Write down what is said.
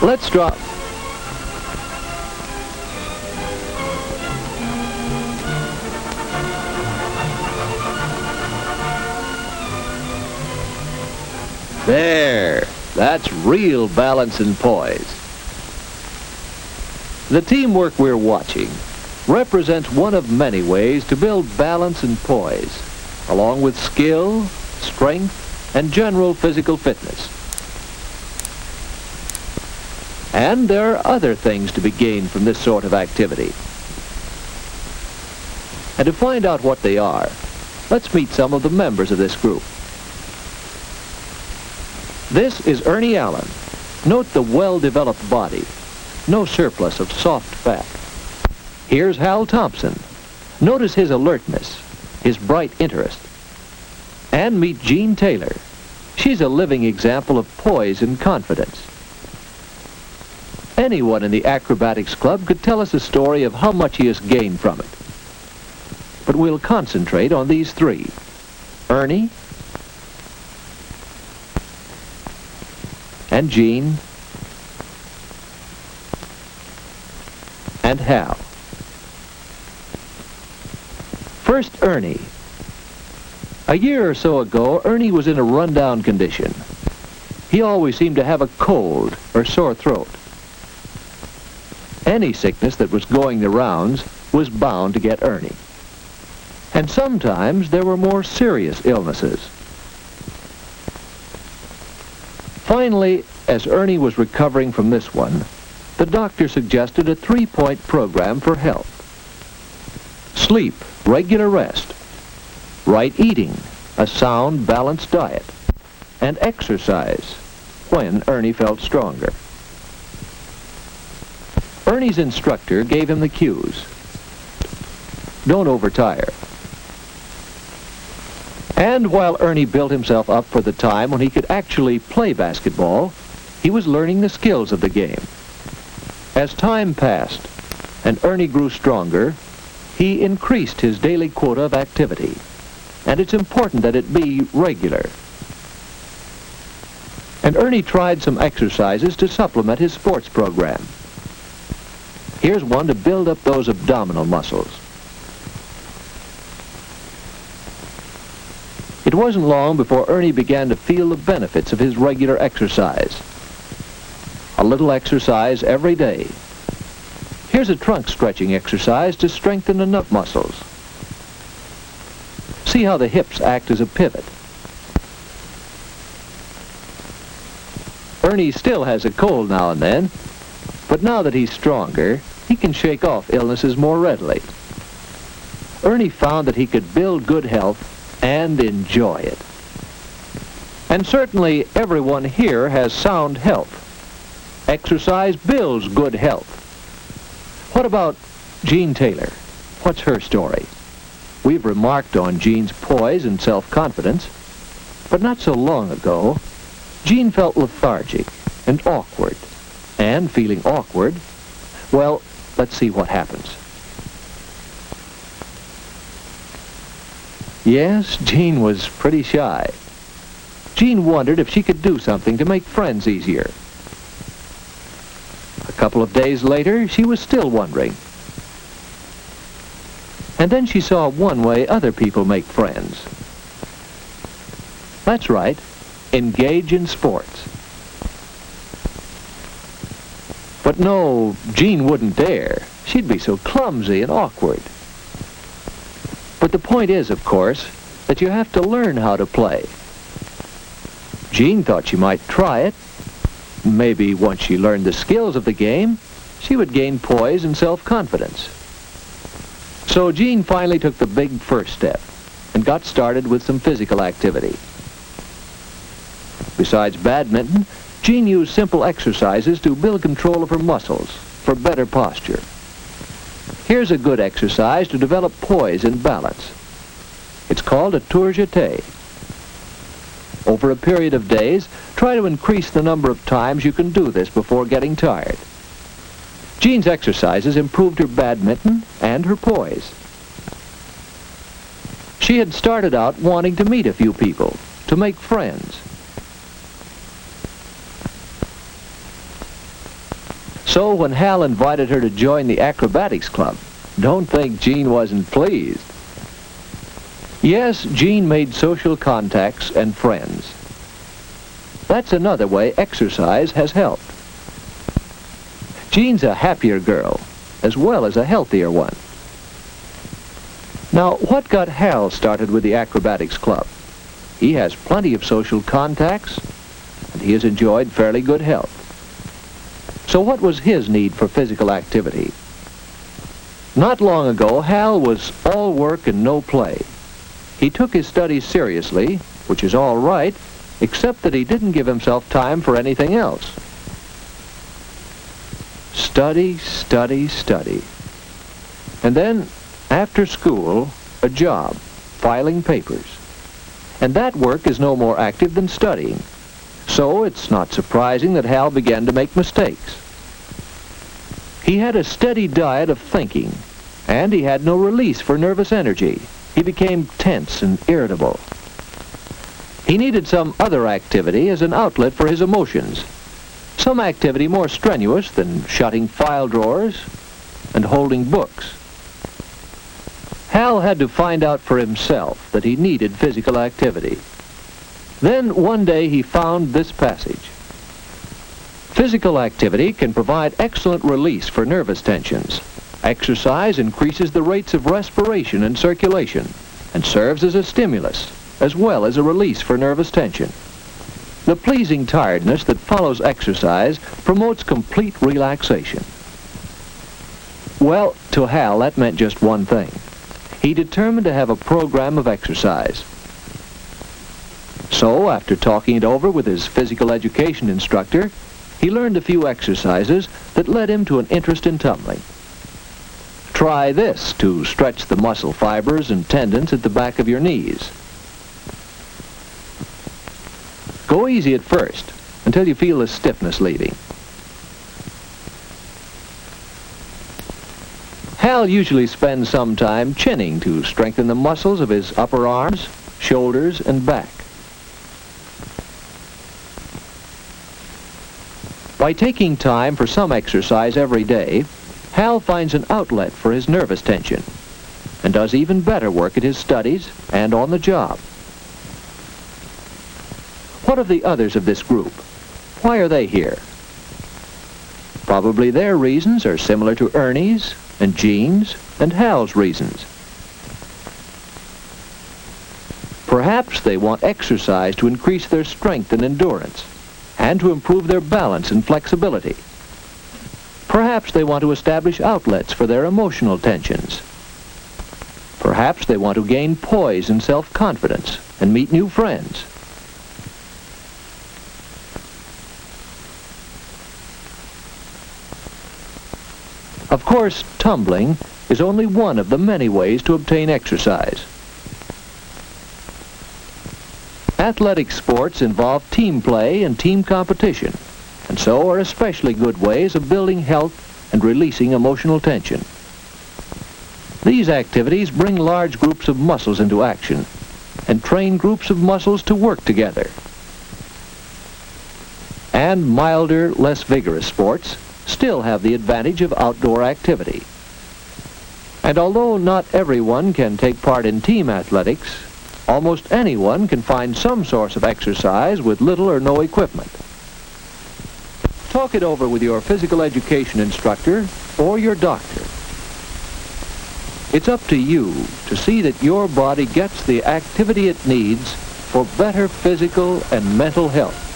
Let's drop. There. That's real balance and poise. The teamwork we're watching represents one of many ways to build balance and poise, along with skill, strength, and general physical fitness. And there are other things to be gained from this sort of activity. And to find out what they are, let's meet some of the members of this group. This is Ernie Allen. Note the well-developed body, no surplus of soft fat. Here's Hal Thompson. Notice his alertness, his bright interest. And meet Jean Taylor. She's a living example of poise and confidence. Anyone in the acrobatics club could tell us a story of how much he has gained from it. But we'll concentrate on these three: Ernie, and Jean, and Hal. First, Ernie. A year or so ago, Ernie was in a run-down condition. He always seemed to have a cold or sore throat. Any sickness that was going the rounds was bound to get Ernie. And sometimes there were more serious illnesses. Finally, as Ernie was recovering from this one, the doctor suggested a 3-point program for health. Sleep, regular rest, right eating, a sound, balanced diet, and exercise when Ernie felt stronger. Ernie's instructor gave him the cues. Don't overtire. And while Ernie built himself up for the time when he could actually play basketball, he was learning the skills of the game. As time passed and Ernie grew stronger, he increased his daily quota of activity. And it's important that it be regular. And Ernie tried some exercises to supplement his sports program. Here's one to build up those abdominal muscles. It wasn't long before Ernie began to feel the benefits of his regular exercise. A little exercise every day. Here's a trunk stretching exercise to strengthen the nut muscles. See how the hips act as a pivot. Ernie still has a cold now and then, but now that he's stronger, he can shake off illnesses more readily. Ernie found that he could build good health and enjoy it. And certainly everyone here has sound health. Exercise builds good health. What about Jean Taylor? What's her story? We've remarked on Jean's poise and self-confidence, but not so long ago, Jean felt lethargic and awkward. And feeling awkward, well, let's see what happens. Yes, Jean was pretty shy. Jean wondered if she could do something to make friends easier. A couple of days later, she was still wondering. And then she saw one way other people make friends. That's right, engage in sports. But no, Jean wouldn't dare. She'd be so clumsy and awkward. But the point is, of course, that you have to learn how to play. Jean thought she might try it. Maybe once she learned the skills of the game, she would gain poise and self-confidence. So Jean finally took the big first step and got started with some physical activity. Besides badminton, Jean used simple exercises to build control of her muscles for better posture. Here's a good exercise to develop poise and balance. It's called a tour jeté. Over a period of days, try to increase the number of times you can do this before getting tired. Jean's exercises improved her badminton and her poise. She had started out wanting to meet a few people, to make friends. So when Hal invited her to join the acrobatics club, don't think Jean wasn't pleased. Yes, Jean made social contacts and friends. That's another way exercise has helped. Jean's a happier girl, as well as a healthier one. Now, what got Hal started with the acrobatics club? He has plenty of social contacts, and he has enjoyed fairly good health. So what was his need for physical activity? Not long ago, Hal was all work and no play. He took his studies seriously, which is all right, except that he didn't give himself time for anything else. Study, study, study. And then, after school, a job, filing papers. And that work is no more active than studying. So it's not surprising that Hal began to make mistakes. He had a steady diet of thinking, and he had no release for nervous energy. He became tense and irritable. He needed some other activity as an outlet for his emotions. Some activity more strenuous than shutting file drawers and holding books. Hal had to find out for himself that he needed physical activity. Then one day he found this passage. Physical activity can provide excellent release for nervous tensions. Exercise increases the rates of respiration and circulation and serves as a stimulus as well as a release for nervous tension. The pleasing tiredness that follows exercise promotes complete relaxation. Well, to Hal, that meant just one thing. He determined to have a program of exercise. So, after talking it over with his physical education instructor, he learned a few exercises that led him to an interest in tumbling. Try this to stretch the muscle fibers and tendons at the back of your knees. Go easy at first, until you feel the stiffness leaving. Hal usually spends some time chinning to strengthen the muscles of his upper arms, shoulders, and back. By taking time for some exercise every day, Hal finds an outlet for his nervous tension and does even better work at his studies and on the job. What of the others of this group? Why are they here? Probably their reasons are similar to Ernie's and Jean's and Hal's reasons. Perhaps they want exercise to increase their strength and endurance and to improve their balance and flexibility. Perhaps they want to establish outlets for their emotional tensions. Perhaps they want to gain poise and self-confidence and meet new friends. Of course, tumbling is only one of the many ways to obtain exercise. Athletic sports involve team play and team competition, and so are especially good ways of building health and releasing emotional tension. These activities bring large groups of muscles into action and train groups of muscles to work together. And milder, less vigorous sports still have the advantage of outdoor activity. And although not everyone can take part in team athletics, almost anyone can find some source of exercise with little or no equipment. Talk it over with your physical education instructor or your doctor. It's up to you to see that your body gets the activity it needs for better physical and mental health.